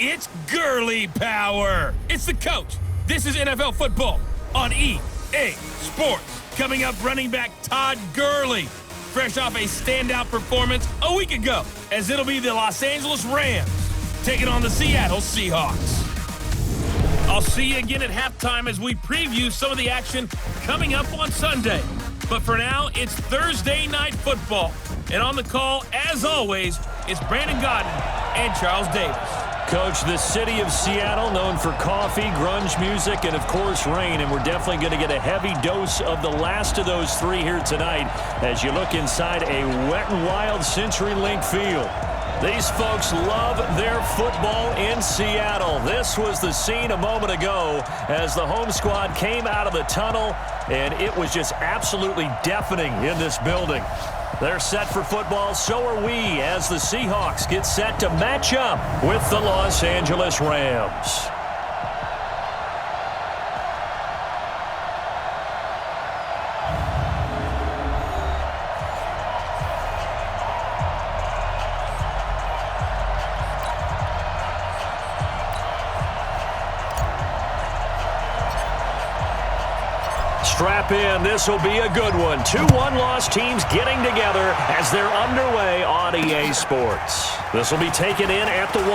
It's Gurley power. It's the coach. This is NFL football on EA Sports. Coming up, running back Todd Gurley, fresh off a standout performance a week ago, as it'll be the Los Angeles Rams taking on the Seattle Seahawks. I'll see you again at halftime as we preview some of the action coming up on Sunday. But for now, it's Thursday Night Football. And on the call, as always, it's Brandon Godden and Charles Davis. Coach, the city of Seattle, known for coffee, grunge music, and, of course, rain. And we're definitely going to get a heavy dose of the last of those three here tonight as you look inside a wet and wild CenturyLink field. These folks love their football in Seattle. This was the scene a moment ago as the home squad came out of the tunnel, and it was just absolutely deafening in this building. They're set for football, so are we, as the Seahawks get set to match up with the Los Angeles Rams. Strap in. This will be a good one. 2 one-loss teams getting together as they're underway on EA Sports. This will be taken in at the 1.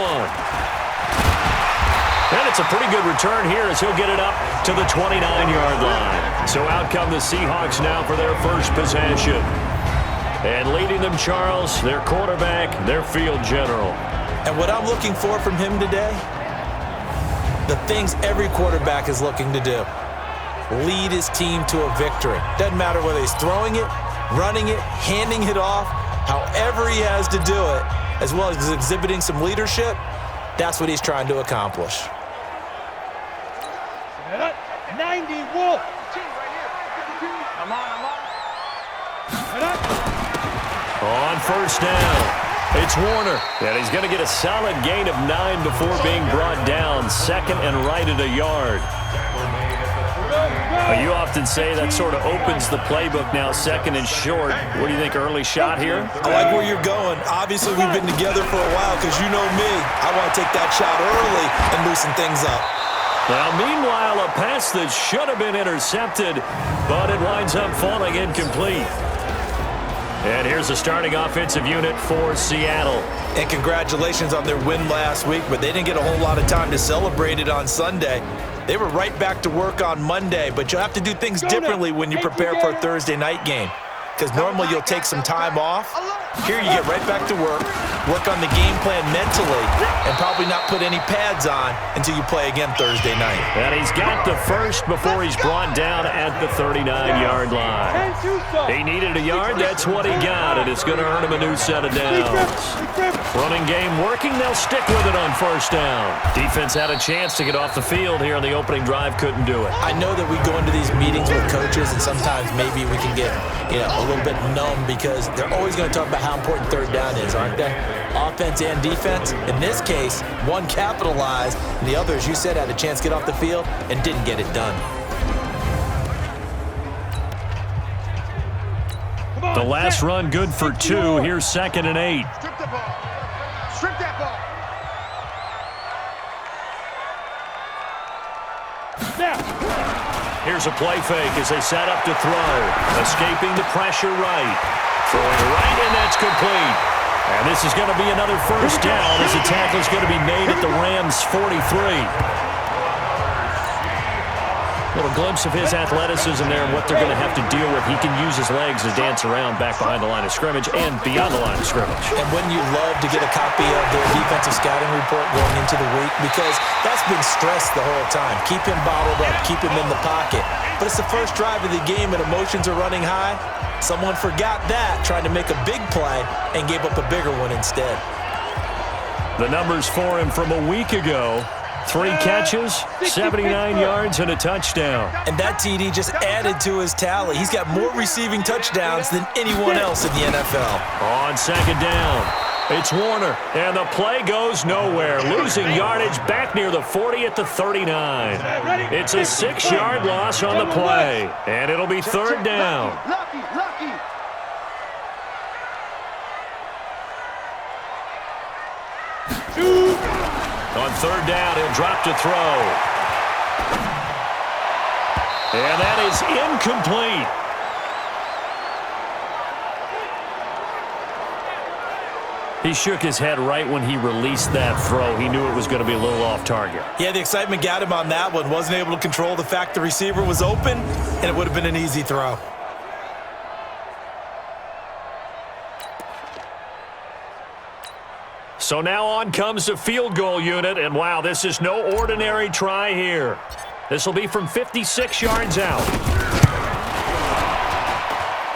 And it's a pretty good return here as he'll get it up to the 29-yard line. So out come the Seahawks now for their first possession. And leading them, Charles, their quarterback, their field general. And what I'm looking for from him today, the things every quarterback is looking to do. Lead his team to a victory. Doesn't matter whether he's throwing it, running it, handing it off, however he has to do it, as well as exhibiting some leadership, that's what he's trying to accomplish. 90 Wolf. Come on. On first down, it's Warner. And he's going to get a solid gain of 9 before being brought down. Second and right at a yard. You often say that sort of opens the playbook now, second and short. What do you think, early shot here? I like where you're going. Obviously, we've been together for a while because you know me. I want to take that shot early and loosen things up. Now, meanwhile, a pass that should have been intercepted, but it winds up falling incomplete. And here's the starting offensive unit for Seattle. And congratulations on their win last week, but they didn't get a whole lot of time to celebrate it on Sunday. They were right back to work on Monday, but you'll have to do things differently when you prepare for a Thursday night game. Because normally you'll take some time off. Here you get right back to work on the game plan mentally, and probably not put any pads on until you play again Thursday night. And he's got the first before he's brought down at the 39-yard line. He needed a yard, that's what he got, and it's going to earn him a new set of downs. Running game working, they'll stick with it on first down. Defense had a chance to get off the field here on the opening drive, couldn't do it. I know that we go into these meetings with coaches, and sometimes maybe we can get a little bit numb because they're always going to talk about how important third down is, aren't they? Offense and defense. In this case, one capitalized, and the other, as you said, had a chance to get off the field and didn't get it done. The last run good for 2. Here's 2nd and 8. Strip the ball. Strip that ball. Here's a play fake as they set up to throw. Escaping the pressure right. Throwing right, and that's complete. And this is going to be another first down as the tackle is going to be made at the Rams' 43. Little glimpse of his athleticism there and what they're going to have to deal with. He can use his legs to dance around back behind the line of scrimmage and beyond the line of scrimmage. And wouldn't you love to get a copy of their defensive scouting report going into the week? Because that's been stressed the whole time. Keep him bottled up. Keep him in the pocket. But it's the first drive of the game and emotions are running high. Someone forgot that, trying to make a big play, and gave up a bigger one instead. The numbers for him from a week ago. 3 catches, 79 yards, and a touchdown. And that TD just added to his tally. He's got more receiving touchdowns than anyone else in the NFL. On second down, it's Warner, and the play goes nowhere. Losing yardage back near the 40 at the 39. It's a 6-yard loss on the play, and it'll be third down. On third down, he'll drop to throw. And that is incomplete. He shook his head right when he released that throw. He knew it was going to be a little off target. Yeah, the excitement got him on that one. Wasn't able to control the fact the receiver was open, and it would have been an easy throw. So now on comes the field goal unit, and wow, this is no ordinary try here. This will be from 56 yards out.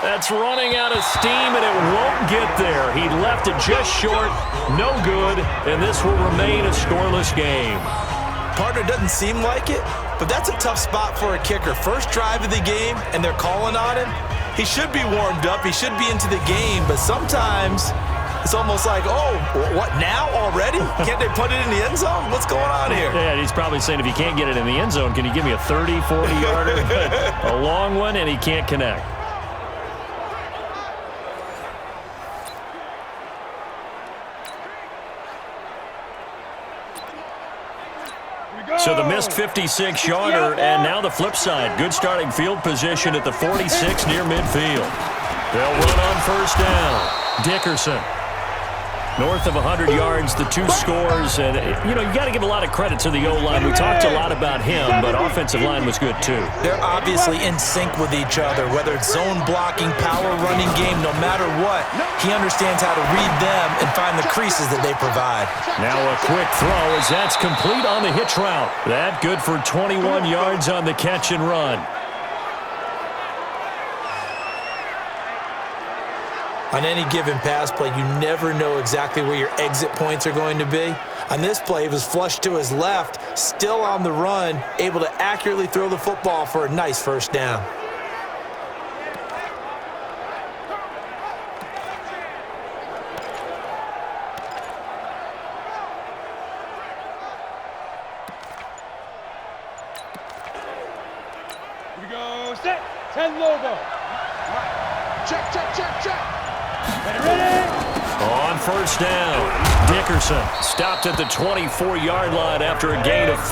That's running out of steam, and it won't get there. He left it just short, no good, and this will remain a scoreless game. Partner, doesn't seem like it, but that's a tough spot for a kicker. First drive of the game, and they're calling on him. He should be warmed up. He should be into the game, but sometimes it's almost like, oh, what, now already? Can't they put it in the end zone? What's going on here? Yeah, he's probably saying, if you can't get it in the end zone, can you give me a 30, 40-yarder? A long one, and he can't connect. So the missed 56-yarder, and now the flip side. Good starting field position at the 46 near midfield. They'll run on first down. Dickerson. North of 100 yards, the two scores. And, you know, you got to give a lot of credit to the O-line. We talked a lot about him, but offensive line was good too. They're obviously in sync with each other, whether it's zone blocking, power running game, no matter what. He understands how to read them and find the creases that they provide. Now a quick throw as that's complete on the hitch route. That good for 21 yards on the catch and run. On any given pass play, you never know exactly where your exit points are going to be. On this play, he was flushed to his left, still on the run, able to accurately throw the football for a nice first down. Here we go, set, 10 logo. Check, check, check, check. Ready? On first down, Dickerson stopped at the 24-yard line after a gain of 5.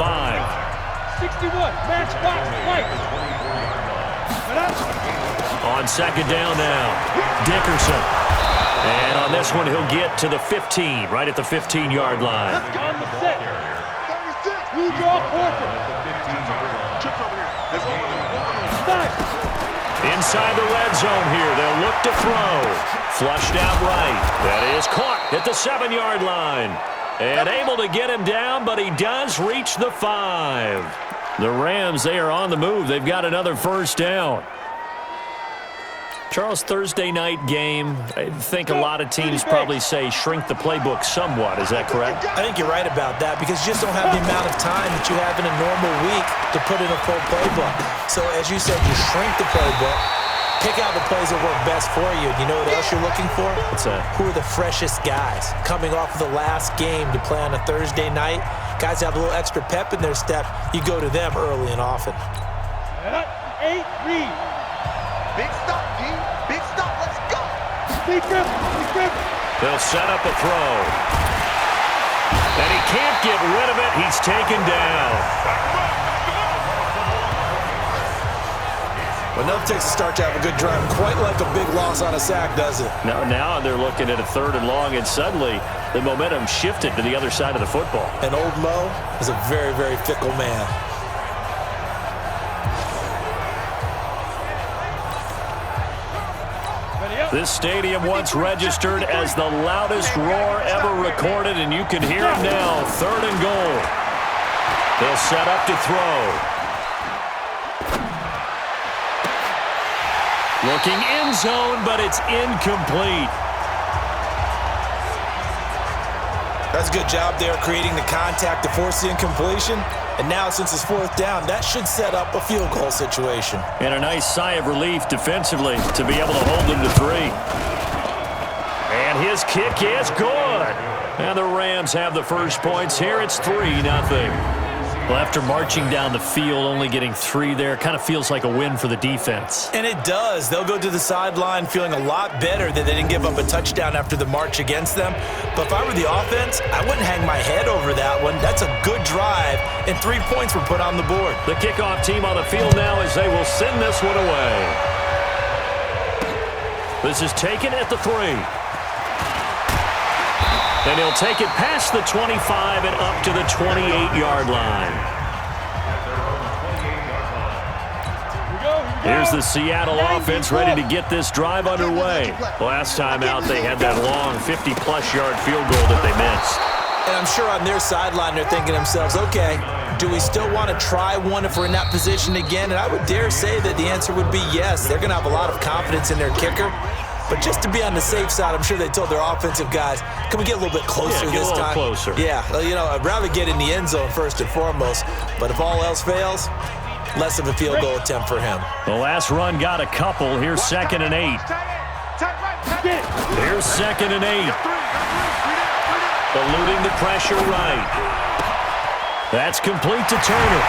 61, match box, right. On second down now, Dickerson. And on this one, he'll get to the 15, right at the 15-yard line. On the set. 36, blue draw, corporate. Chips over here. Let's go. Nice. Inside the red zone here, they'll look to throw. Flushed out right. That is caught at the 7-yard line. And able to get him down, but he does reach the 5. The Rams, they are on the move. They've got another first down. Charles, Thursday night game, I think a lot of teams probably say shrink the playbook somewhat. Is that correct? I think you're right about that because you just don't have the amount of time that you have in a normal week to put in a full playbook. So as you said, you shrink the playbook, pick out the plays that work best for you. You know what else you're looking for? What's that? Who are the freshest guys coming off of the last game to play on a Thursday night? Guys have a little extra pep in their step. You go to them early and often. 8, read. Big stop, D. Big stop. Let's go. Big grip. Big grip. They'll set up a throw. And he can't get rid of it. He's taken down. Well, enough takes to start to have a good drive. Quite like a big loss on a sack, does it? Now they're looking at a 3rd and long, and suddenly the momentum shifted to the other side of the football. And old Mo is a very, very fickle man. This stadium once registered as the loudest roar ever recorded, and you can hear it now. 3rd and goal. They'll set up to throw. Looking end zone, but it's incomplete. That's a good job there creating the contact to force the incompletion. And now, since it's 4th down, that should set up a field goal situation. And a nice sigh of relief defensively to be able to hold them to 3. And his kick is good. And the Rams have the first points here. It's 3-0. Well, after marching down the field, only getting 3 there, kind of feels like a win for the defense. And it does. They'll go to the sideline feeling a lot better that they didn't give up a touchdown after the march against them. But if I were the offense, I wouldn't hang my head over that one. That's a good drive, and 3 points were put on the board. The kickoff team on the field now as they will send this one away. This is taken at the 3. And he'll take it past the 25 and up to the 28-yard line. Here's the Seattle offense ready to get this drive underway. Last time out, they had that long 50-plus yard field goal that they missed. And I'm sure on their sideline they're thinking to themselves, okay, do we still want to try one if we're in that position again? And I would dare say that the answer would be yes. They're going to have a lot of confidence in their kicker. But just to be on the safe side, I'm sure they told their offensive guys, can we get a little bit closer this time? Closer. Yeah, you know, I'd rather get in the end zone first and foremost. But if all else fails, less of a field goal attempt for him. The last run got a couple. Here's 2nd and 8. Here's 2nd and 8. Eluding the pressure right. That's complete to Turner.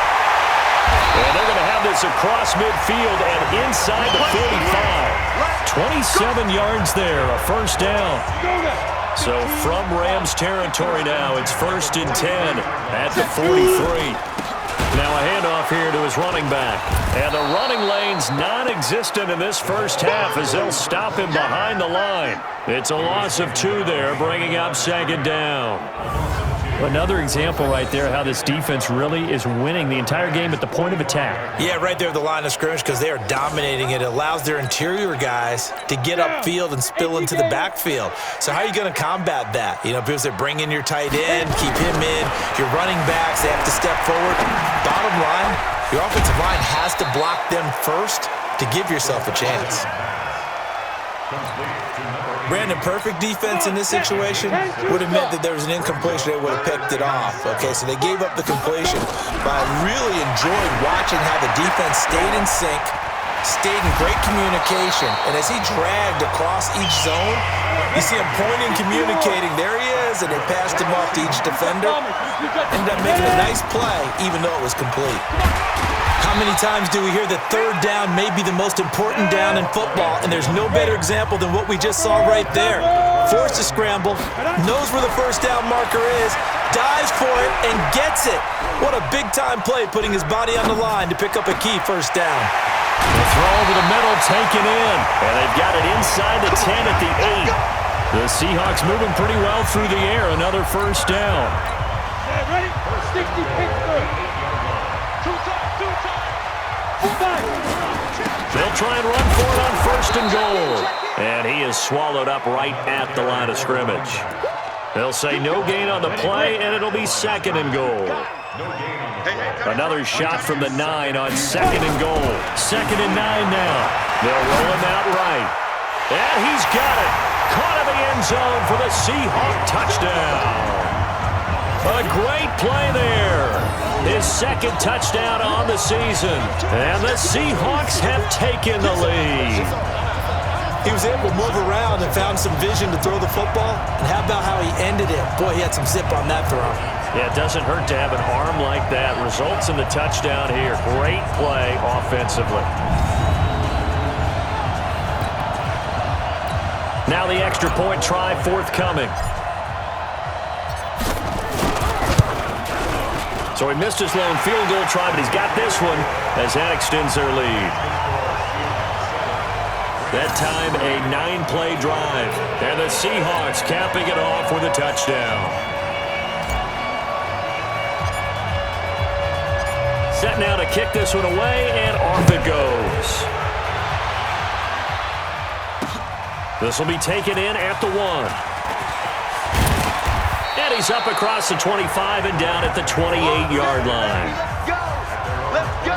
And they're going to have this across midfield and inside the 45. 27 yards there, a first down. So from Rams territory now, it's 1st and 10 at the 43. Now a handoff here to his running back. And the running lane's non-existent in this first half as they'll stop him behind the line. It's a loss of 2 there, bringing up 2nd down. Another example right there how this defense really is winning the entire game at the point of attack. Yeah, right there at the line of scrimmage because they are dominating it. It allows their interior guys to get upfield and spill into the backfield. So how are you going to combat that? You know, because they bring in your tight end, keep him in, your running backs, they have to step forward. Bottom line, your offensive line has to block them first to give yourself a chance. Brandon, perfect defense in this situation would have meant that there was an incompletion. They would have picked it off. Okay, so they gave up the completion. But I really enjoyed watching how the defense stayed in sync, stayed in great communication. And as he dragged across each zone, you see him pointing, communicating. There he is, and they passed him off to each defender. Ended up making a nice play, even though it was complete. How many times do we hear that 3rd down may be the most important down in football, and there's no better example than what we just saw right there. Forced to scramble, knows where the first down marker is, dives for it, and gets it. What a big-time play, putting his body on the line to pick up a key first down. The throw over the middle taken in, and they've got it inside the 10 at the 8. The Seahawks moving pretty well through the air, another first down. Ready? 60 Pittsburgh. They'll try and run for it on 1st and goal. And he is swallowed up right at the line of scrimmage. They'll say no gain on the play, and it'll be 2nd and goal. Another shot from the 9 on 2nd and goal. 2nd and 9 now. They'll roll him out right. And he's got it. Caught in the end zone for the Seahawk touchdown. A great play there. His 2nd touchdown on the season. And the Seahawks have taken the lead. He was able to move around and found some vision to throw the football. And how about how he ended it? Boy, he had some zip on that throw. Yeah, it doesn't hurt to have an arm like that. Results in the touchdown here. Great play offensively. Now the extra point try forthcoming. So he missed his lone field goal try, but he's got this one as that extends their lead. That time a 9-play drive. And the Seahawks capping it off with a touchdown. Set now to kick this one away, and off it goes. This will be taken in at the 1. And he's up across the 25 and down at the 28-yard line. Let's go!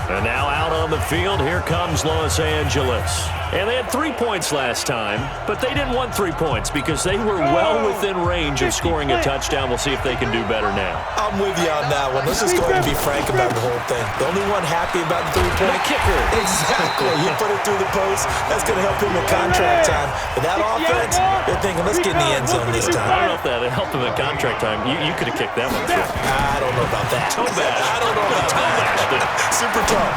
And now out on the field, here comes Los Angeles. And they had 3 points last time, but they didn't want 3 points because they were well within range of scoring a touchdown. We'll see if they can do better now. I'm with you on that one. Let's just go ahead and be frank about the whole thing. The only one happy about the 3-point kicker. Exactly. You put it through the post. That's going to help him with contract time. But that offense, they're thinking, let's get in the end zone this time. I don't know if that helped him at contract time. You could have kicked that one, too. I don't know about that. Toe bash. I don't know about that. Super toe.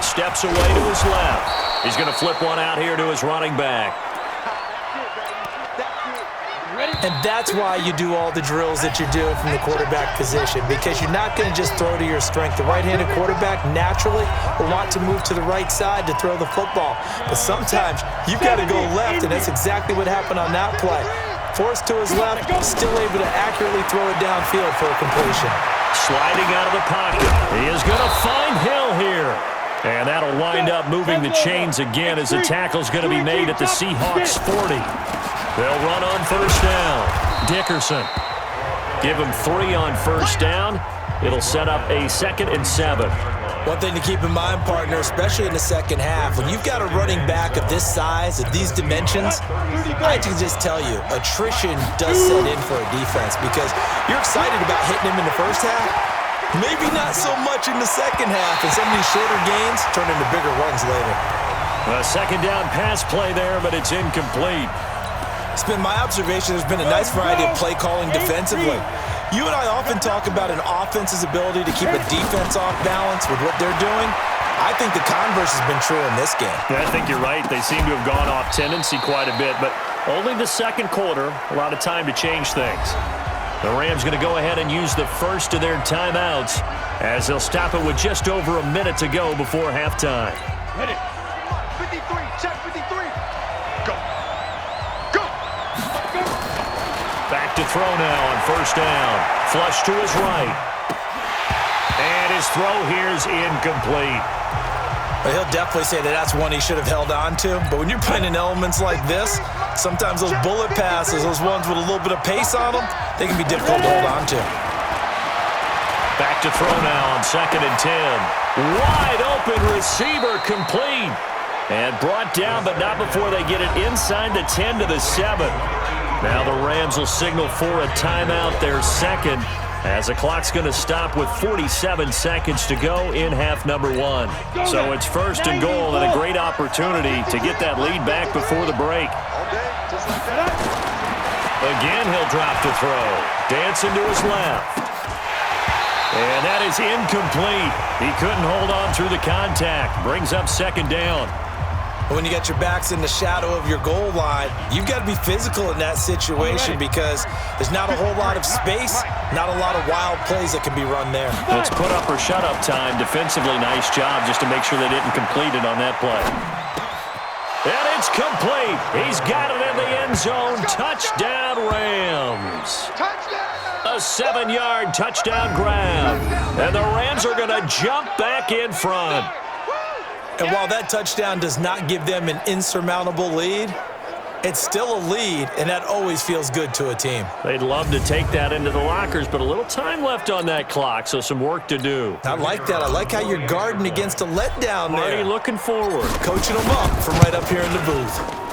Steps away to his left. He's going to flip one out here to his running back. And that's why you do all the drills that you do from the quarterback position, because you're not going to just throw to your strength. The right-handed quarterback naturally will want to move to the right side to throw the football. But sometimes you've got to go left, and that's exactly what happened on that play. Forced to his left, still able to accurately throw it downfield for a completion. Sliding out of the pocket. He is going to find Hill here. And that'll wind up moving the chains again as the tackle's going to be made at the Seahawks 40. They'll run on first down. Dickerson. Give him 3 on first down. It'll set up a 2nd and 7. One thing to keep in mind, partner, especially in the second half, when you've got a running back of this size, of these dimensions, I can just tell you, attrition does set in for a defense because you're excited about hitting him in the first half. Maybe not so much in the second half, and some of these shorter gains turn into bigger runs later. A second down pass play there, but it's incomplete. It's been my observation there's been a nice variety of play calling defensively. You and I often talk about an offense's ability to keep a defense off balance with what they're doing. I think the converse has been true in this game. Yeah, I think you're right. They seem to have gone off tendency quite a bit, but only the second quarter, a lot of time to change things. The Rams going to go ahead and use the first of their timeouts as they'll stop it with just over a minute to go before halftime. Hit it. 53, check 53. Go. Go. Go. Back to throw now on first down. Flush to his right. And his throw here is incomplete. Well, he'll definitely say that that's one he should have held on to. But when you're playing in elements like this, sometimes those bullet passes, those ones with a little bit of pace on them, they can be difficult to hold on to. Back to throw now on 2nd and 10. Wide open receiver complete. And brought down, but not before they get it inside the 10 to the 7. Now the Rams will signal for a timeout, their second, as the clock's going to stop with 47 seconds to go in half number 1. So it's 1st and goal and a great opportunity to get that lead back before the break. Again, he'll drop to throw. Dancing to his left. And that is incomplete. He couldn't hold on through the contact. Brings up 2nd down. When you got your backs in the shadow of your goal line, you've got to be physical in that situation because there's not a whole lot of space, not a lot of wild plays that can be run there. It's put up or shut up time. Defensively, nice job just to make sure they didn't complete it on that play. And it's complete. He's got it in the end zone. Touchdown, Rams. A 7-yard touchdown grab. And the Rams are going to jump back in front. And while that touchdown does not give them an insurmountable lead, it's still a lead, and that always feels good to a team. They'd love to take that into the lockers, but a little time left on that clock, so some work to do. I like that. I like how you're guarding against a letdown there. Already looking forward. Coaching them up from right up here in the booth.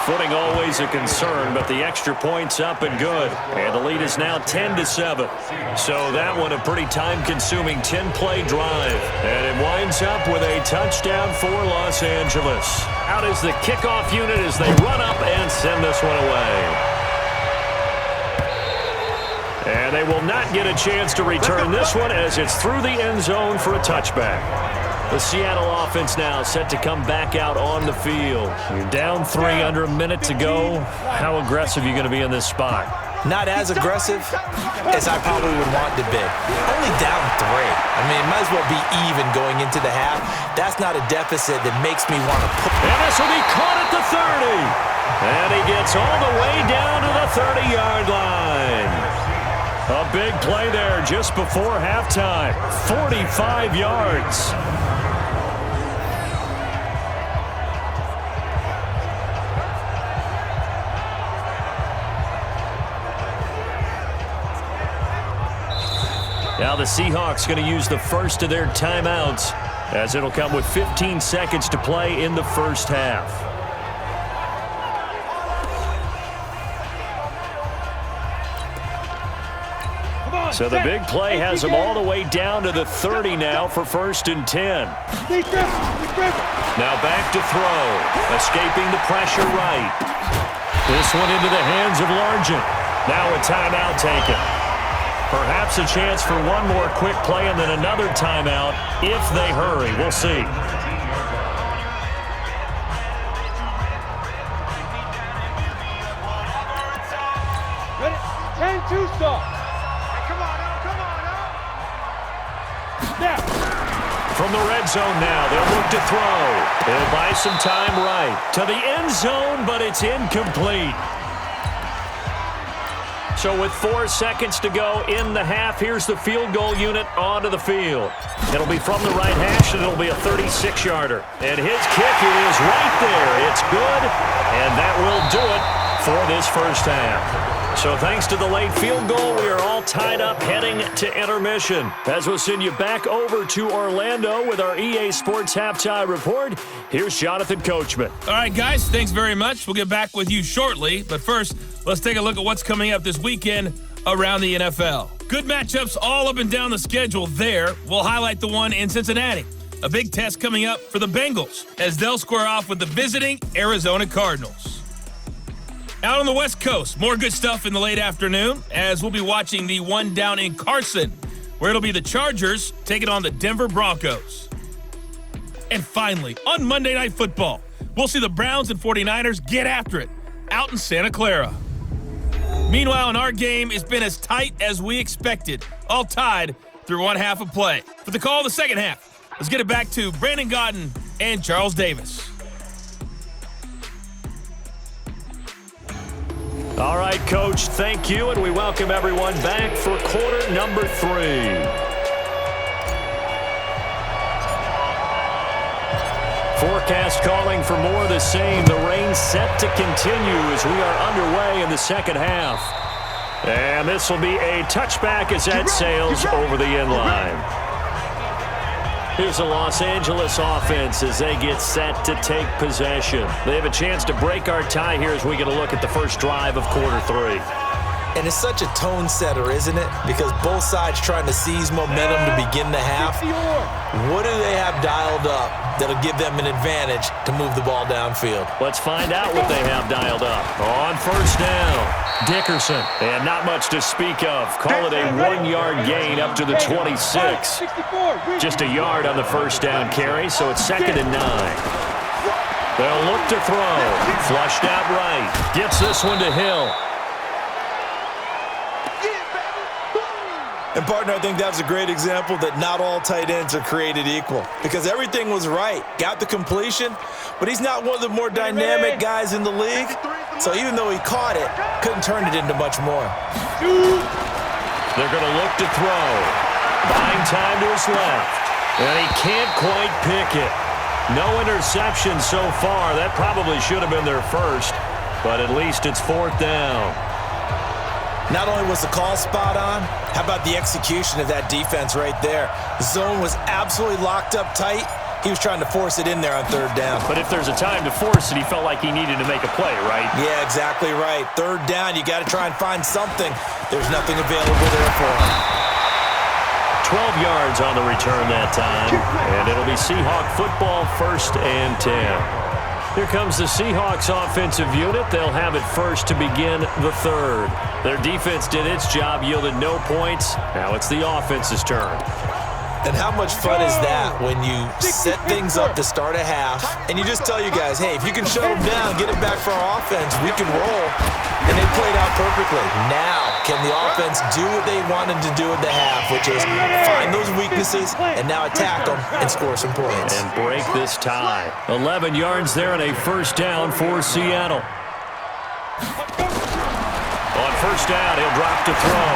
Footing always a concern, but the extra point's up and good. And the lead is now 10 to 7. So that one a pretty time-consuming 10-play drive. And it winds up with a touchdown for Los Angeles. Out is the kickoff unit as they run up and send this one away. And they will not get a chance to return this one as it's through the end zone for a touchback. The Seattle offense now set to come back out on the field. You're down 3 under a minute to go. How aggressive are you going to be in this spot? Not as aggressive as I probably would want to be. Only down 3. I mean, it might as well be even going into the half. That's not a deficit that makes me want to put. And this will be caught at the 30. And he gets all the way down to the 30-yard line. A big play there just before halftime. 45 yards. Now the Seahawks going to use the first of their timeouts as it'll come with 15 seconds to play in the first half. So the big play has them all the way down to the 30 now for 1st and 10. Now back to throw. Escaping the pressure right. This one into the hands of Largent. Now a timeout taken. Perhaps a chance for one more quick play and then another timeout if they hurry. We'll see. Ready? 10-2 stop. Hey, come on now. Snap. From the red zone now, they'll look to throw. They'll buy some time right to the end zone, but it's incomplete. So with 4 seconds to go in the half, here's the field goal unit onto the field. It'll be from the right hash, and it'll be a 36-yarder. And his kick, it is right there. It's good, and that will do it for this first half. So thanks to the late field goal, we are all tied up heading to intermission. As we'll send you back over to Orlando with our EA Sports Halftime Report, here's Jonathan Coachman. All right, guys, thanks very much. We'll get back with you shortly. But first, let's take a look at what's coming up this weekend around the NFL. Good matchups all up and down the schedule there. We'll highlight the one in Cincinnati. A big test coming up for the Bengals as they'll square off with the visiting Arizona Cardinals. Out on the West Coast, more good stuff in the late afternoon as we'll be watching the one down in Carson, where it'll be the Chargers taking on the Denver Broncos. And finally, on Monday Night Football, we'll see the Browns and 49ers get after it out in Santa Clara. Meanwhile, in our game, it's been as tight as we expected, all tied through one half of play. For the call of the second half, let's get it back to Brandon Godden and Charles Davis. All right, Coach, thank you, and we welcome everyone back for quarter number 3. Forecast calling for more of the same. The rain set to continue as we are underway in the second half. And this will be a touchback as that sails over the end line. Here's the Los Angeles offense as they get set to take possession. They have a chance to break our tie here as we get a look at the first drive of quarter 3. And it's such a tone setter, isn't it? Because both sides trying to seize momentum to begin the half. What do they have dialed up that'll give them an advantage to move the ball downfield? Let's find out what they have dialed up. On first down, Dickerson. And not much to speak of. Call it a 1-yard gain up to the 26. Just a yard on the first down carry, so it's 2nd and 9. They'll look to throw. Flushed out right. Gets this one to Hill. And, partner, I think that was a great example that not all tight ends are created equal because everything was right. Got the completion, but he's not one of the more dynamic guys in the league. So even though he caught it, couldn't turn it into much more. They're going to look to throw. Buying time to his left. And he can't quite pick it. No interception so far. That probably should have been their first, but at least it's 4th down. Not only was the call spot on, how about the execution of that defense right there? The zone was absolutely locked up tight. He was trying to force it in there on 3rd down. But if there's a time to force it, he felt like he needed to make a play, right? Yeah, exactly right. 3rd down, you got to try and find something. There's nothing available there for him. 12 yards on the return that time, and it'll be Seahawk football, 1st and 10. Here comes the Seahawks offensive unit. They'll have it first to begin the 3rd. Their defense did its job, yielded no points. Now it's the offense's turn. And how much fun is that when you set things up to start a half and you just tell you guys, hey, if you can shut them down, get it back for our offense, we can roll. And they played out perfectly. Now, can the offense do what they wanted to do at the half, which is find those weaknesses and now attack them and score some points. And break this tie. 11 yards there and a 1st down for Seattle. On 1st down, he'll drop to throw.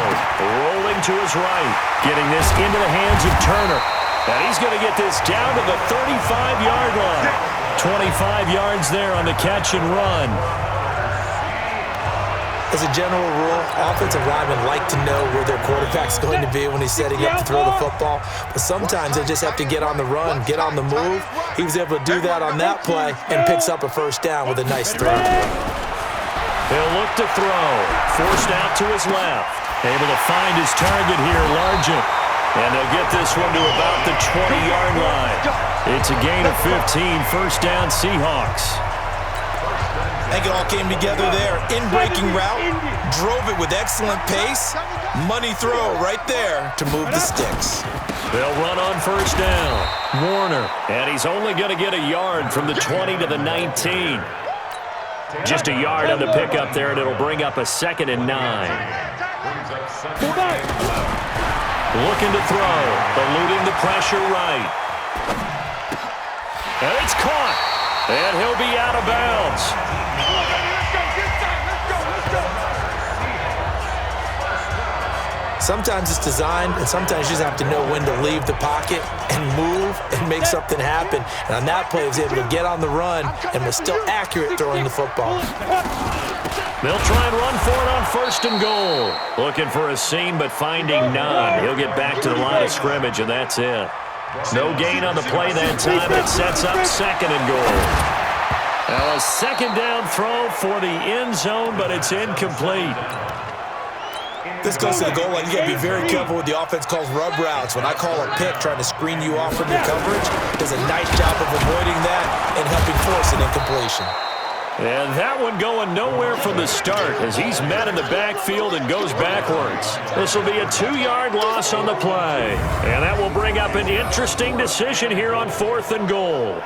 Rolling to his right. Getting this into the hands of Turner. And he's going to get this down to the 35-yard line. 25 yards there on the catch and run. As a general rule, offensive linemen like to know where their quarterback's going to be when he's setting up to throw the football. But sometimes they just have to get on the run, get on the move. He was able to do that on that play and picks up a 1st down with a nice throw. He'll look to throw. Forced out to his left. Able to find his target here, Largent. And they'll get this one to about the 20-yard line. It's a gain of 15, 1st down Seahawks. I think it all came together there. In-breaking route, drove it with excellent pace. Money throw right there to move the sticks. They'll run on first down. Warner, and he's only going to get a yard from the 20 to the 19. Just a yard on the pickup there, and it'll bring up a 2nd and 9. Looking to throw, eluding the pressure right. And it's caught, and he'll be out of bounds. Sometimes it's designed, and sometimes you just have to know when to leave the pocket and move and make something happen. And on that play, he was able to get on the run and was still accurate throwing the football. They'll try and run for it on 1st and goal. Looking for a seam, but finding none. He'll get back to the line of scrimmage, and that's it. No gain on the play that time. It sets up 2nd and goal. Now a 2nd down throw for the end zone, but it's incomplete. This goes to the goal line. You got to be very careful with the offense calls rub routes. When I call a pick trying to screen you off from your coverage, does a nice job of avoiding that and helping force an incompletion. And that one going nowhere from the start as he's met in the backfield and goes backwards. This will be a 2-yard loss on the play. And that will bring up an interesting decision here on 4th and goal.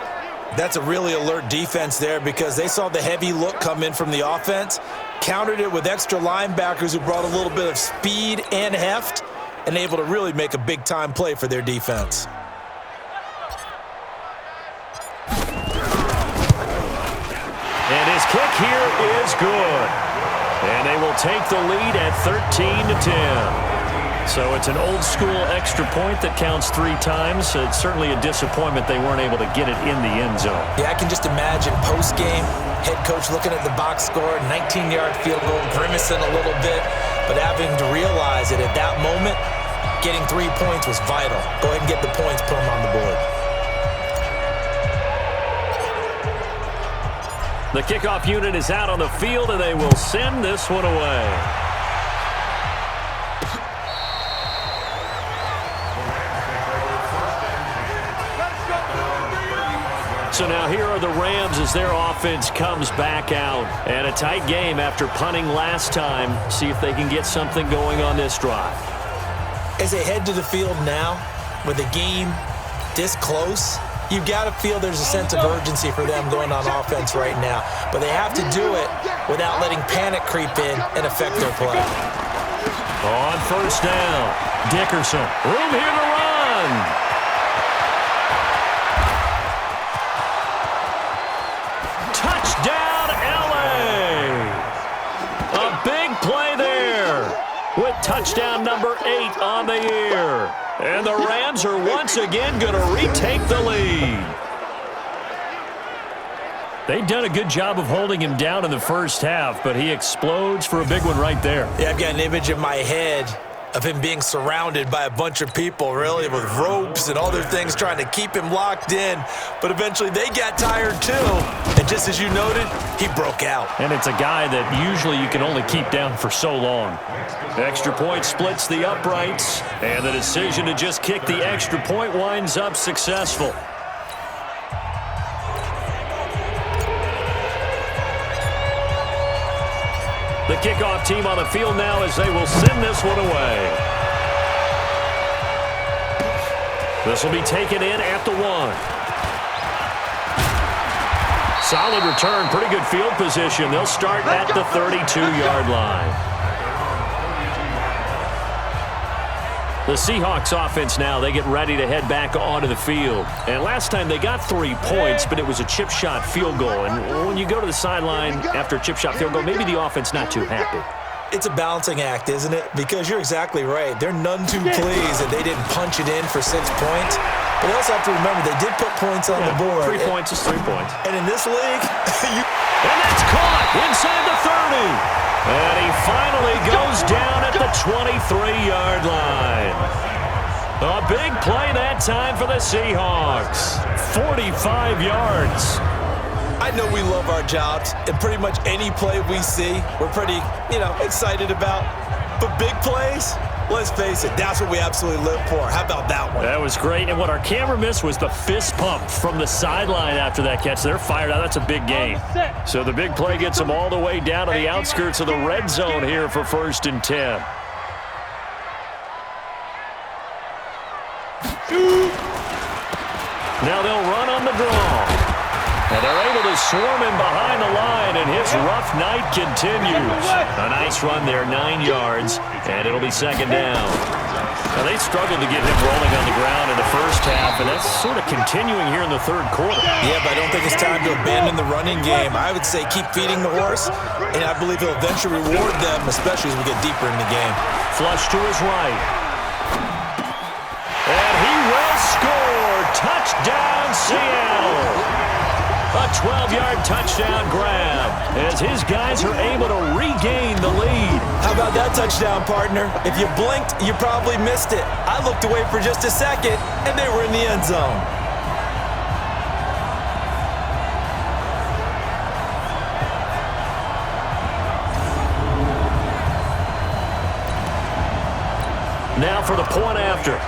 That's a really alert defense there because they saw the heavy look come in from the offense, countered it with extra linebackers who brought a little bit of speed and heft, and able to really make a big-time play for their defense. And his kick here is good. And they will take the lead at 13-10. So it's an old-school extra point that counts 3 times. It's certainly a disappointment they weren't able to get it in the end zone. Yeah, I can just imagine post-game, head coach looking at the box score, 19-yard field goal, grimacing a little bit, but having to realize that at that moment, getting 3 points was vital. Go ahead and get the points, put them on the board. The kickoff unit is out on the field, and they will send this one away. So now here are the Rams as their offense comes back out. And a tight game after punting last time. See if they can get something going on this drive. As they head to the field now, with the game this close, you've got to feel there's a sense of urgency for them going on offense right now. But they have to do it without letting panic creep in and affect their play. On first down, Dickerson. Room here to run. Touchdown, L.A. A big play there with touchdown number 8 on the year. And the Rams are once again going to retake the lead. They've done a good job of holding him down in the first half, but he explodes for a big one right there. Yeah, I've got an image in my head of him being surrounded by a bunch of people, really, with ropes and other things trying to keep him locked in. But eventually they got tired too. And just as you noted, he broke out. And it's a guy that usually you can only keep down for so long. Extra point splits the uprights, and the decision to just kick the extra point winds up successful. The kickoff team on the field now as they will send this one away. This will be taken in at the 1. Solid return, pretty good field position. They'll start at the 32-yard line. The Seahawks offense now, they get ready to head back onto the field. And last time they got 3 points, but it was a chip shot field goal. And when you go to the sideline after a chip shot field goal, maybe the offense not too happy. It's a balancing act, isn't it? Because you're exactly right. They're none too pleased that they didn't punch it in for 6 points. But you also have to remember they did put points on the board. 3 points is 3 points. And in this league, And that's caught inside the 30. And he finally goes down at the 23-yard line. A big play that time for the Seahawks. 45 yards. I know we love our jobs, and pretty much any play we see, we're pretty, excited about. But big plays, Let's face it, that's what we absolutely live for. How about that one? That was great. And what our camera missed was the fist pump from the sideline after that catch. They're fired out. That's a big game. So the big play gets them all the way down to the outskirts of the red zone here for 1st and 10. Now they'll run on the draw. And they're able to swarm him behind the line, and his rough night continues. A nice run there, 9 yards, and it'll be 2nd down. Now, they struggled to get him rolling on the ground in the first half, and that's sort of continuing here in the 3rd quarter. Yeah, but I don't think it's time to abandon the running game. I would say keep feeding the horse, and I believe he'll eventually reward them, especially as we get deeper in the game. Flush to his right. And he will score. Touchdown, Seattle. A 12-yard touchdown grab as his guys are able to regain the lead. How about that touchdown, partner? If you blinked, you probably missed it. I looked away for just a second, and they were in the end zone. Now for the point after.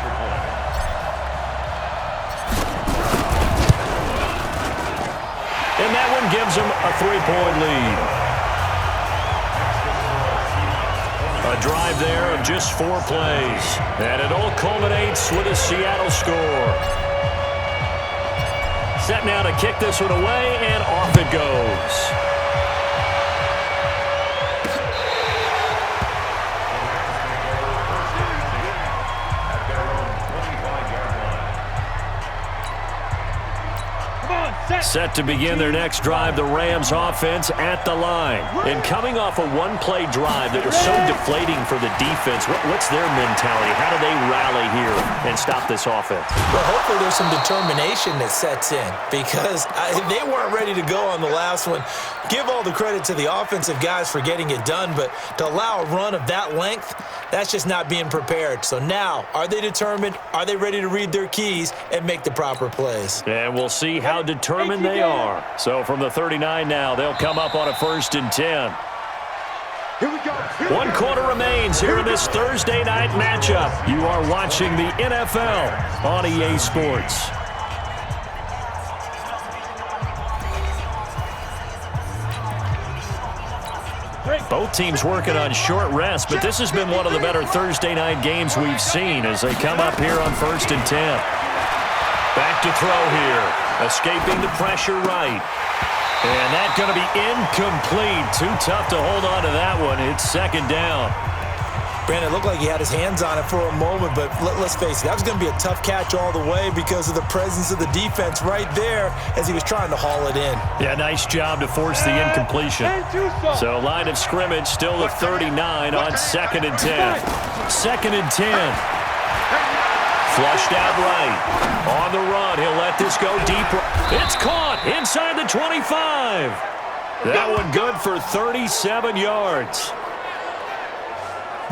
And that one gives them a 3-point lead. A drive there of just 4 plays. And it all culminates with a Seattle score. Set now to kick this one away, and off it goes. Set to begin their next drive, the Rams offense at the line. And coming off a one-play drive that was so deflating for the defense, what's their mentality? How do they rally here and stop this offense? Well, hopefully there's some determination that sets in because they weren't ready to go on the last one. Give all the credit to the offensive guys for getting it done, but to allow a run of that length, that's just not being prepared. So now, are they determined? Are they ready to read their keys and make the proper plays? And we'll see how determined they are. So from the 39 now, they'll come up on a 1st and 10. Here we go. 1 quarter remains here in this Thursday night matchup. You are watching the NFL on EA Sports. Both teams working on short rest, but this has been one of the better Thursday night games we've seen as they come up here on 1st and 10. Back to throw here. Escaping the pressure right. And that's going to be incomplete. Too tough to hold on to that one. It's 2nd down. Brandon, it looked like he had his hands on it for a moment, but let's face it, that was going to be a tough catch all the way because of the presence of the defense right there as he was trying to haul it in. Yeah, nice job to force the incompletion. So line of scrimmage still the 39 on 2nd and 10. 2nd and 10. Flushed out right. On the run, he'll let this go deeper. It's caught inside the 25. That one good for 37 yards.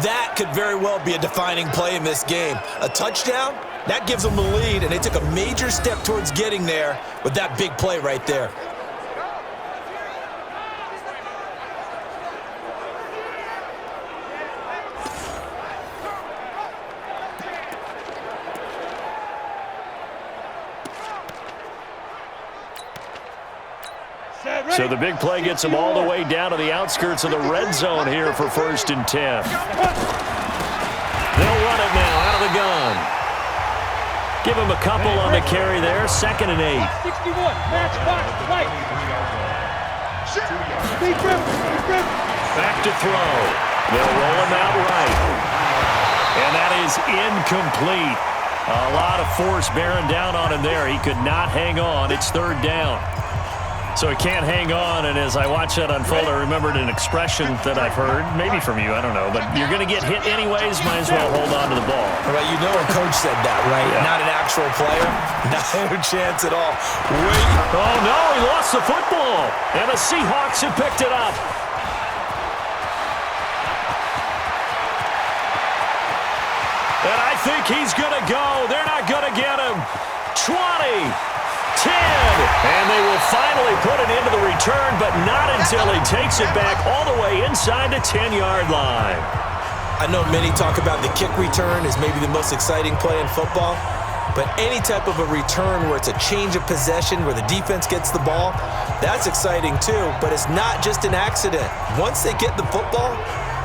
That could very well be a defining play in this game. A touchdown, that gives them the lead, and they took a major step towards getting there with that big play right there. So the big play gets them all the way down to the outskirts of the red zone here for 1st and 10. They'll run it now out of the gun. Give him a couple on the carry there. 2nd and 8. 61, match box, right. Back to throw. They'll roll him out right. And that is incomplete. A lot of force bearing down on him there. He could not hang on. It's 3rd down. So he can't hang on, and as I watch that unfold, I remembered an expression that I've heard, maybe from you, I don't know, but you're going to get hit anyways, might as well hold on to the ball. Right, you know a coach said that, right? Yeah. Not an actual player. No chance at all. Wait. Oh, no, he lost the football, and the Seahawks have picked it up. And I think he's going to go. They're not going to get him. 20. 10, and they will finally put it into the return, but not until he takes it back all the way inside the 10-yard line. I know many talk about the kick return as maybe the most exciting play in football, but any type of a return where it's a change of possession, where the defense gets the ball, that's exciting too, but it's not just an accident. Once they get the football,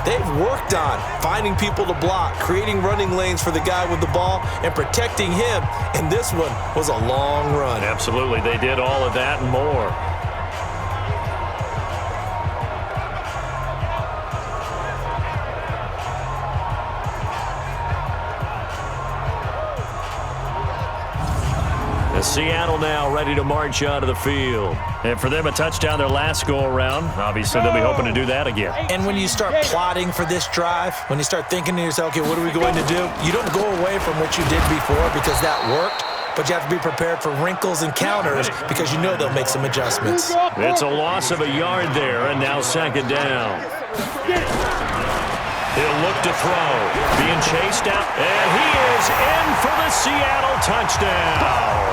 they've worked on finding people to block, creating running lanes for the guy with the ball, and protecting him, and this one was a long run. Absolutely, they did all of that and more. Seattle now ready to march out of the field. And for them, a touchdown their last go-around. Obviously, they'll be hoping to do that again. And when you start plotting for this drive, when you start thinking to yourself, okay, what are we going to do? You don't go away from what you did before because that worked, but you have to be prepared for wrinkles and counters because you know they'll make some adjustments. It's a loss of a yard there, and now second down. He'll look to throw. Being chased out, and he is in for the Seattle touchdown.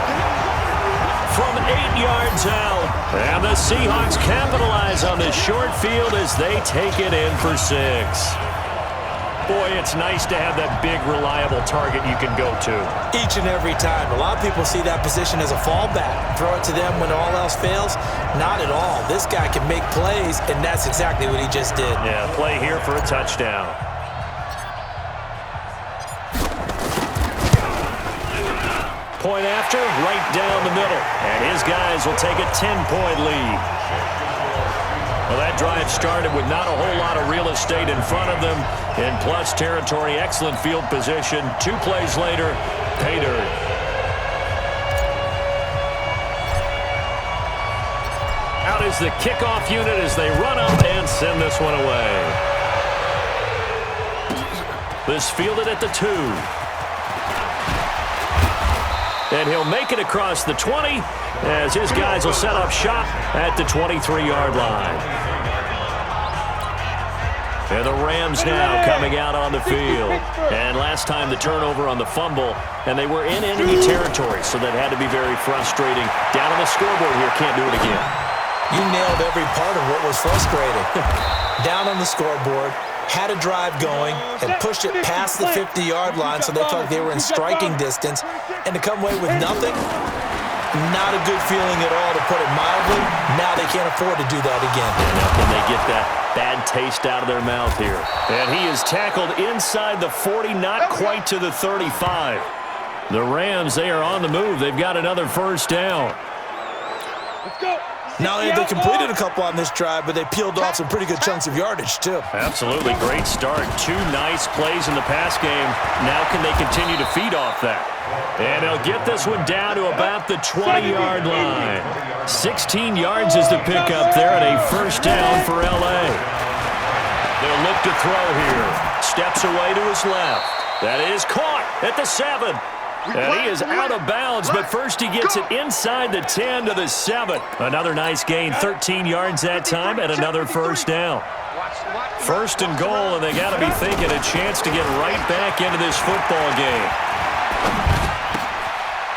From 8 yards out. And the Seahawks capitalize on this short field as they take it in for 6. Boy, it's nice to have that big, reliable target you can go to. Each and every time. A lot of people see that position as a fallback. Throw it to them when all else fails. Not at all. This guy can make plays, and that's exactly what he just did. Yeah, play here for a touchdown. Point after, right down the middle. And his guys will take a 10-point lead. Well, that drive started with not a whole lot of real estate in front of them. In plus territory, excellent field position. 2 plays later, pay dirt. Out is the kickoff unit as they run up and send this one away. This fielded at the 2. And he'll make it across the 20 as his guys will set up shop at the 23-yard line. And the Rams now coming out on the field. And last time the turnover on the fumble, and they were in enemy territory, so that had to be very frustrating. Down on the scoreboard here, can't do it again. You nailed every part of what was frustrating. Down on the scoreboard, had a drive going, and pushed it past the 50-yard line so they felt like they were in striking distance, and to come away with nothing, not a good feeling at all, to put it mildly. Now they can't afford to do that again. Now can they get that bad taste out of their mouth here? And he is tackled inside the 40, not quite to the 35. The Rams, they are on the move. They've got another first down. Let's go. Not only have they completed a couple on this drive, but they peeled off some pretty good chunks of yardage, too. Absolutely. Great start. 2 nice plays in the pass game. Now can they continue to feed off that? And they'll get this one down to about the 20-yard line. 16 yards is the pickup there, and a first down for L.A. They'll look to throw here. Steps away to his left. That is caught at the 7. And he is out of bounds, but first he gets it inside the 10 to the 7. Another nice gain, 13 yards that time, and another first down. First and goal, and they got to be thinking a chance to get right back into this football game.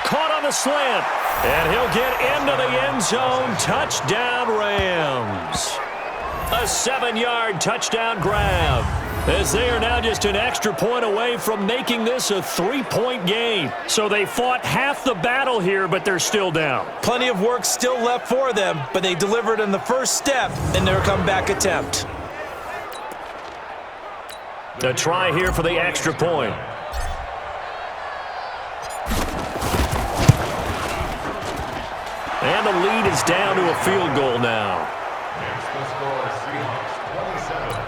Caught on the slant, and he'll get into the end zone. Touchdown, Rams. A 7-yard touchdown grab, as they are now just an extra point away from making this a 3-point game. So they fought half the battle here, but they're still down. Plenty of work still left for them, but they delivered in the first step in their comeback attempt. A try here for the extra point. And the lead is down to a field goal now.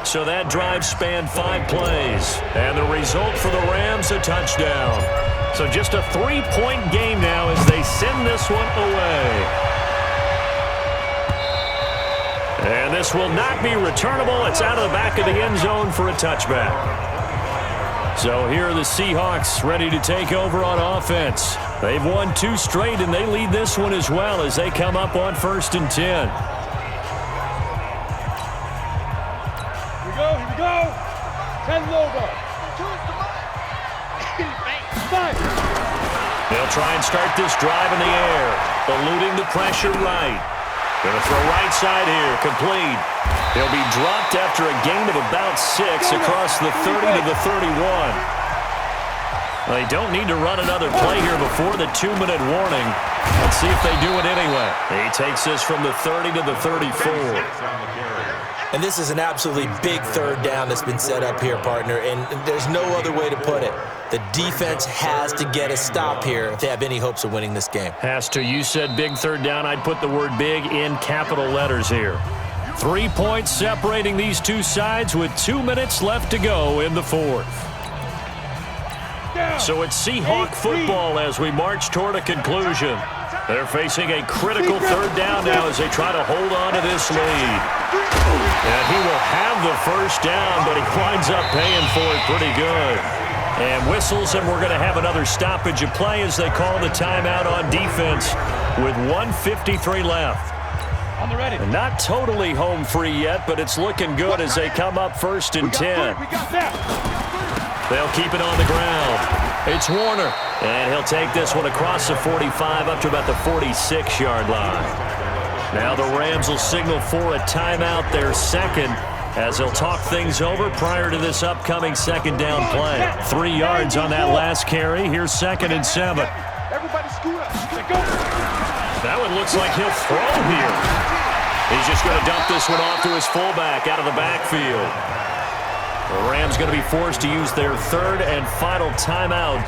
So that drive spanned 5 plays. And the result for the Rams, a touchdown. So just a 3-point game now as they send this one away. And this will not be returnable. It's out of the back of the end zone for a touchback. So here are the Seahawks ready to take over on offense. They've won 2 straight, and they lead this one as well as they come up on 1st and 10. Here we go. 10 logo. 5. They'll try and start this drive in the air, eluding the pressure right. Going to throw right side here, complete. He'll be dropped after a gain of about 6 across the 30 to the 31. They don't need to run another play here before the 2-minute warning. Let's see if they do it anyway. He takes this from the 30 to the 34. And this is an absolutely big third down that's been set up here, partner, and there's no other way to put it. The defense has to get a stop here if they have any hopes of winning this game. Has to. You said big third down. I'd put the word big in capital letters here. 3 points separating these two sides with 2 minutes left to go in the fourth. So it's Seahawk football as we march toward a conclusion. They're facing a critical third down now as they try to hold on to this lead. And he will have the first down, but he winds up paying for it pretty good. And whistles, and we're going to have another stoppage of play as they call the timeout on defense with 1:53 left. On the ready. And not totally home free yet, but it's looking good as they come up 1st and 10. They'll keep it on the ground. It's Warner, and he'll take this one across the 45 up to about the 46-yard line. Now the Rams will signal for a timeout, their second, as they'll talk things over prior to this upcoming second down play. 3 yards on that last carry. Here's 2nd and 7. Everybody scoot up. That one looks like he'll throw here. He's just going to dump this one off to his fullback out of the backfield. The Rams going to be forced to use their 3rd and final timeout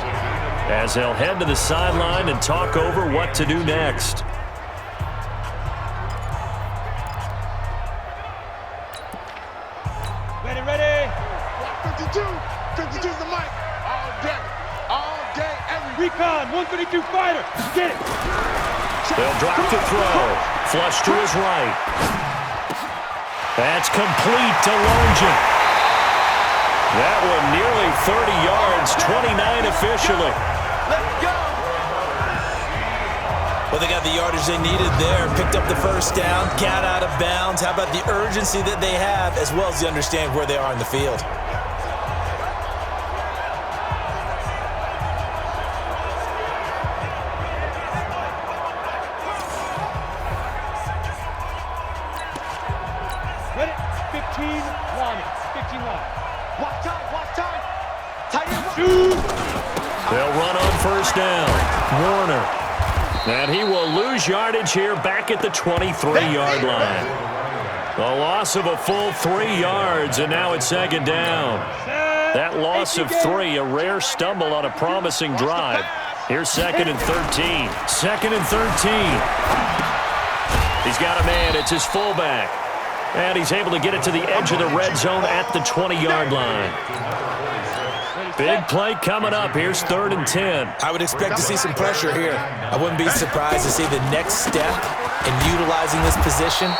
as they'll head to the sideline and talk over what to do next. Ready. 52. 52's the mic. All day, every recon. 152 fighter. Get it. They'll drop to throw. Flush to his right. That's complete to Longian. That one nearly 30 yards, 29 officially. Let's go. Well, they got the yardage they needed there, picked up the first down, got out of bounds. How about the urgency that they have, as well as the understand where they are in the field? Ready. 15 line. 15 line. Watch time. Tight end. Shoot. They'll run on first down. Warner. And he will lose yardage here back at the 23-yard line. A loss of a full 3 yards, and now it's 2nd down. That loss of 3, a rare stumble on a promising drive. Here's 2nd and 13. 2nd and 13. He's got a man. It's his fullback. And he's able to get it to the edge of the red zone at the 20-yard line. Big play coming up. Here's 3rd and 10. I would expect to see some pressure here. I wouldn't be surprised to see the next step in utilizing this position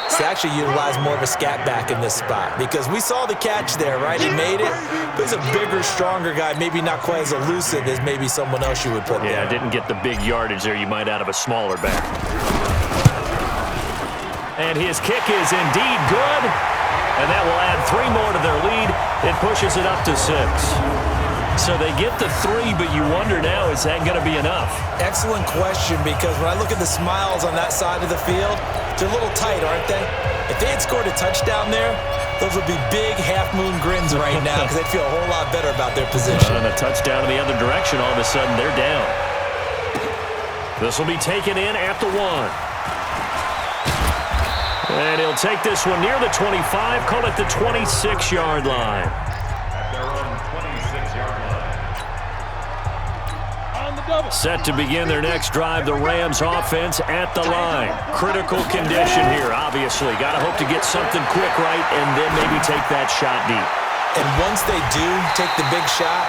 is to actually utilize more of a scat back in this spot, because we saw the catch there, right? He made it. But he's a bigger, stronger guy, maybe not quite as elusive as maybe someone else you would put there. Yeah, didn't get the big yardage there you might out of a smaller back. And his kick is indeed good. And that will add 3 more to their lead. It pushes it up to 6. So they get the 3, but you wonder now, is that going to be enough? Excellent question, because when I look at the smiles on that side of the field, they're a little tight, aren't they? If they had scored a touchdown there, those would be big half-moon grins right now, because they'd feel a whole lot better about their position. And a touchdown in the other direction, all of a sudden they're down. This will be taken in at the 1. And he'll take this one near the 25, call it the 26-yard line. At their own 26-yard line. On the double. Set to begin their next drive, the Rams offense at the line. Critical condition here, obviously. Got to hope to get something quick right and then maybe take that shot deep. And once they do take the big shot,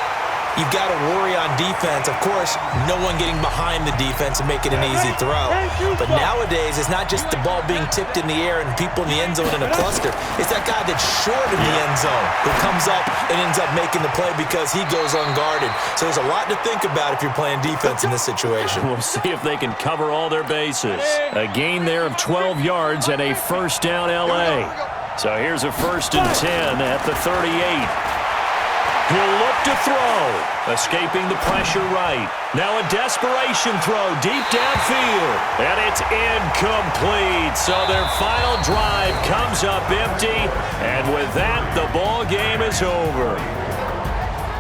you've got to worry on defense. Of course, no one getting behind the defense and making an easy throw. But nowadays, it's not just the ball being tipped in the air and people in the end zone in a cluster. It's that guy that's short in the end zone who comes up and ends up making the play because he goes unguarded. So there's a lot to think about if you're playing defense in this situation. We'll see if they can cover all their bases. A gain there of 12 yards and a first down L.A. So here's a 1st and 10 at the 38. He'll look to throw. Escaping the pressure right. Now a desperation throw deep downfield. And it's incomplete. So their final drive comes up empty. And with that, the ball game is over.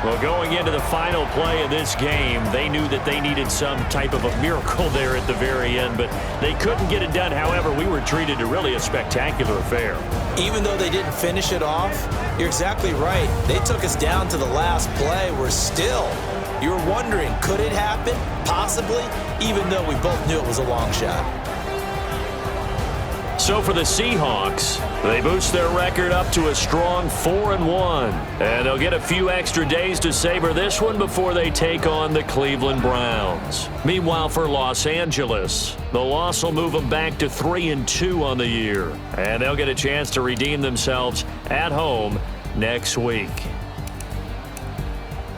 Well, going into the final play of this game, they knew that they needed some type of a miracle there at the very end, but they couldn't get it done. However, we were treated to really a spectacular affair. Even though they didn't finish it off, you're exactly right. They took us down to the last play. You were wondering, could it happen? Possibly, even though we both knew it was a long shot. So for the Seahawks, they boost their record up to a strong 4-1. And they'll get a few extra days to savor this one before they take on the Cleveland Browns. Meanwhile, for Los Angeles, the loss will move them back to 3-2 on the year. And they'll get a chance to redeem themselves at home next week.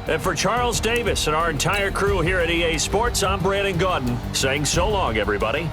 And for Charles Davis and our entire crew here at EA Sports, I'm Brandon Gaudin saying so long, everybody.